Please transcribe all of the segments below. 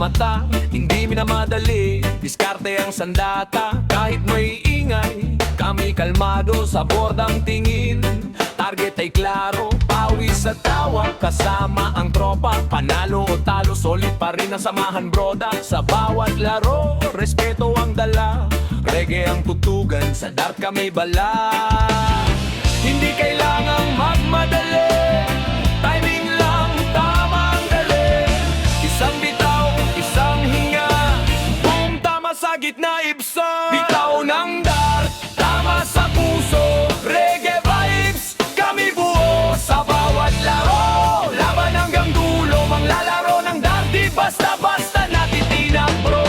mata, hindi minamadali, diskarte ang sandata. Kahit may ingay, kami kalmado, sa bordang tingin. Target ay klaro, pawis sa tawa, kasama ang tropa. Panalo o talo, solid pa rin ang samahan broda. Sa bawat laro, respeto ang dala, reggae ang tutugan, sa dart kami bala. Hindi kailangang magmadali, timing lang, tama ang dali. Isang bitaw, isang hinga, boom, tama sa gitna, ibsa. Bitaw ng dart, tama sa puso, reggae vibes, kami buo. Sa bawat laro, laban hanggang dulo, manglalaro ng dart, di basta-basta natitinag bro.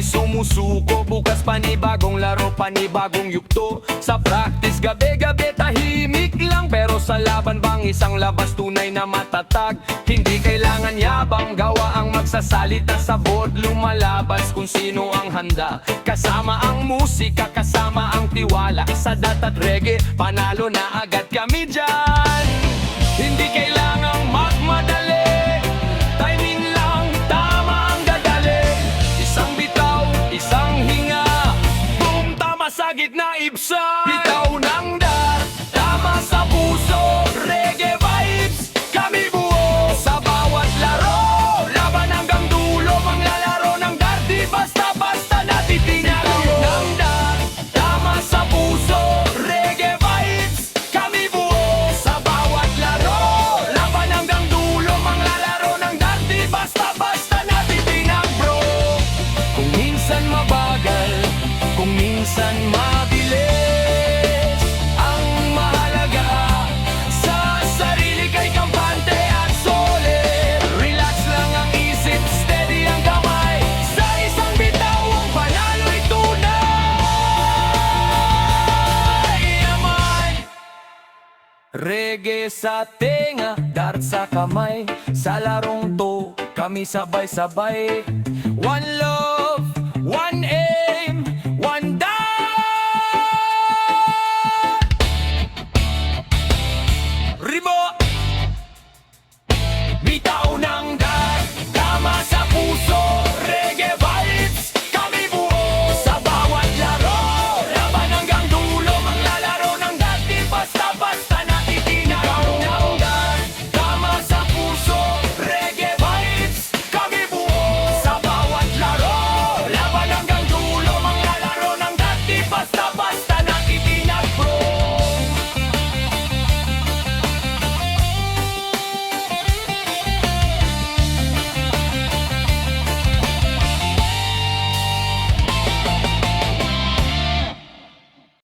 Sumusuko, bukas panibagong laro, panibagong yugto. Sa practice, gabi-gabi tahimik lang, pero sa laban bang isang labas tunay na matatag. Hindi kailangan yabang, gawa ang magsasalita. Sa board lumalabas kung sino ang handa. Kasama ang musika, kasama ang tiwala. Sa dart at reggae, panalo na agad kami dyan. Hindi kailangang magmadali, timing lang, tama ang dadali. Isang bitaw, isang hinga, boom, tama sa gitna, ibsa. Bitaw ng dart, tama sa puso, reggae vibes, kami buo. Sa bawat laro, laban hanggang dulo, manglalaro ng dart, di basta-basta natitinag. Bitaw ng dart, tama sa puso, reggae vibes, kami buo. Sa bawat laro, laban hanggang dulo, manglalaro ng dart, di basta-basta natitinag bro. Kung minsan mabagal, kung minsan mabilis, ang mahalaga sa sarili kay kampante at solid. Relax lang ang isip, steady ang kamay, sa isang bitaw ang panalo'y tunay. Yaman! Reggae sa tenga, dart sa kamay, sa larong to kami sabay-sabay. One love, one